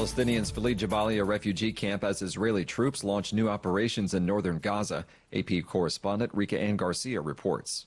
Palestinians flee Jabalia refugee camp as Israeli troops launch new operations in northern Gaza. AP correspondent Rika Ann Garcia reports.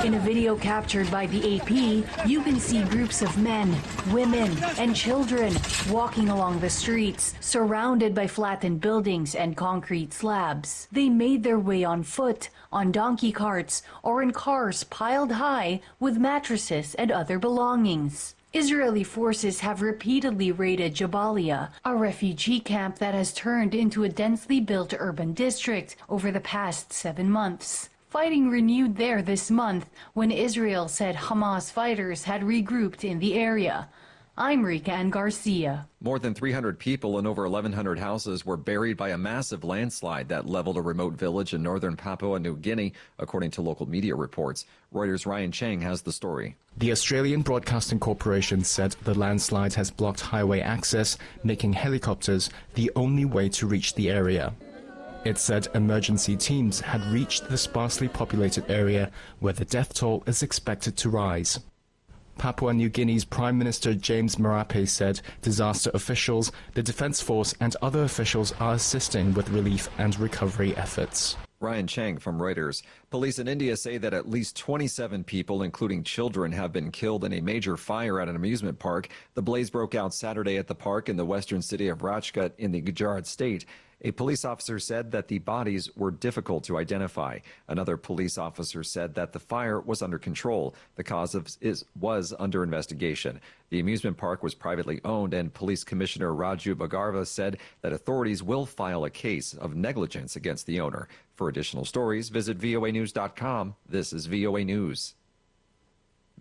In a video captured by the AP, you can see groups of men, women, and children walking along the streets, surrounded by flattened buildings and concrete slabs. They made their way on foot, on donkey carts, or in cars piled high with mattresses and other belongings. Israeli forces have repeatedly raided Jabalia, a refugee camp that has turned into a densely built urban district over the past 7 months. Fighting renewed there this month when Israel said Hamas fighters had regrouped in the area. I'm Rika Ann Garcia. More than 300 people and over 1,100 houses were buried by a massive landslide that leveled a remote village in northern Papua New Guinea, according to local media reports. Reuters' Ryan Chang has the story. The Australian Broadcasting Corporation said the landslide has blocked highway access, making helicopters the only way to reach the area. It said emergency teams had reached the sparsely populated area where the death toll is expected to rise. Papua New Guinea's Prime Minister James Marape said disaster officials, the Defence Force and other officials are assisting with relief and recovery efforts. Ryan Chang from Reuters. Police in India say that at least 27 people, including children, have been killed in a major fire at an amusement park. The blaze broke out Saturday at the park in the western city of Rajkot in the Gujarat state. A police officer said that the bodies were difficult to identify. Another police officer said that the fire was under control. The cause was under investigation. The amusement park was privately owned, and Police Commissioner Raju Bhagarva said that authorities will file a case of negligence against the owner. For additional stories, visit voanews.com. This is VOA News.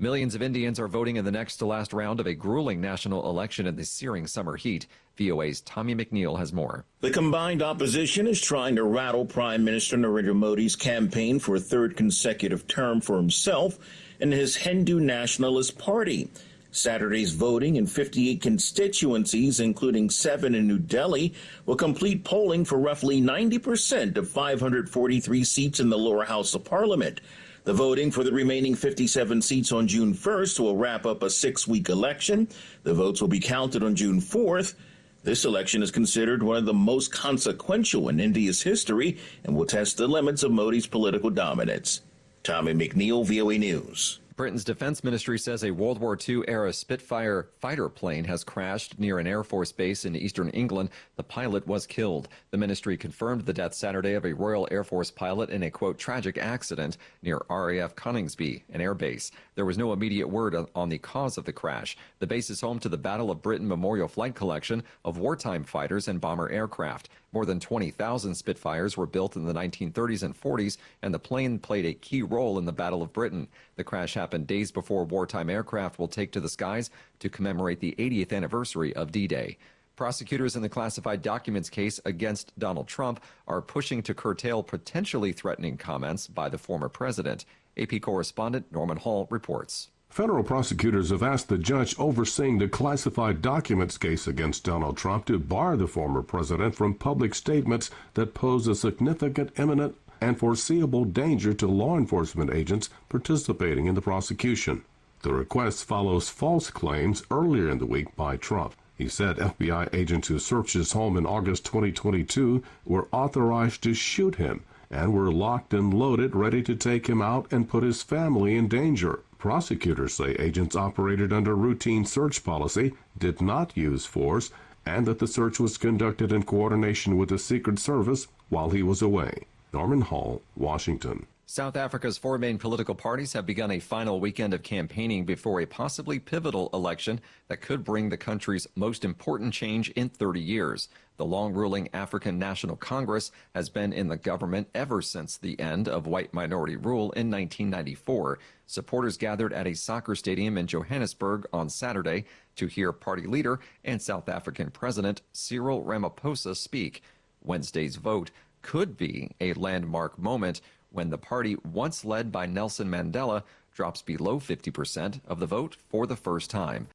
Millions of Indians are voting in the next to last round of a grueling national election in the searing summer heat. VOA's Tommy McNeil has more. The combined opposition is trying to rattle Prime Minister Narendra Modi's campaign for a third consecutive term for himself and his Hindu nationalist party. Saturday's voting in 58 constituencies, including 7 in New Delhi, will complete polling for roughly 90% of 543 seats in the lower house of parliament. The voting for the remaining 57 seats on June 1st will wrap up a 6-week election. The votes will be counted on June 4th. This election is considered one of the most consequential in India's history and will test the limits of Modi's political dominance. Tommy McNeil, VOA News. Britain's defense ministry says a World War II-era Spitfire fighter plane has crashed near an Air Force base in eastern England. The pilot was killed. The ministry confirmed the death Saturday of a Royal Air Force pilot in a, quote, tragic accident near RAF Coningsby, an air base. There was no immediate word on the cause of the crash. The base is home to the Battle of Britain Memorial Flight Collection of wartime fighters and bomber aircraft. More than 20,000 Spitfires were built in the 1930s and 40s, and the plane played a key role in the Battle of Britain. The crash happened days before wartime aircraft will take to the skies to commemorate the 80th anniversary of D-Day. Prosecutors in the classified documents case against Donald Trump are pushing to curtail potentially threatening comments by the former president. AP correspondent Norman Hall reports. Federal prosecutors have asked the judge overseeing the classified documents case against Donald Trump to bar the former president from public statements that pose a significant, imminent, and foreseeable danger to law enforcement agents participating in the prosecution. The request follows false claims earlier in the week by Trump. He said FBI agents who searched his home in August 2022 were authorized to shoot him and were locked and loaded, ready to take him out and put his family in danger. Prosecutors say agents operated under routine search policy, did not use force, and that the search was conducted in coordination with the Secret Service while he was away. Norman Hall, Washington. South Africa's 4 main political parties have begun a final weekend of campaigning before a possibly pivotal election that could bring the country's most important change in 30 years. The long-ruling African National Congress has been in the government ever since the end of white minority rule in 1994. Supporters gathered at a soccer stadium in Johannesburg on Saturday to hear party leader and South African President Cyril Ramaphosa speak. Wednesday's vote could be a landmark moment when the party once led by Nelson Mandela drops below 50% of the vote for the first time.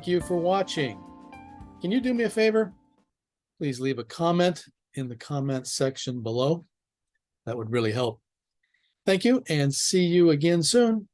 Thank you for watching. Can you do me a favor? Please leave a comment in the comment section below. That would really help. Thank you, and see you again soon.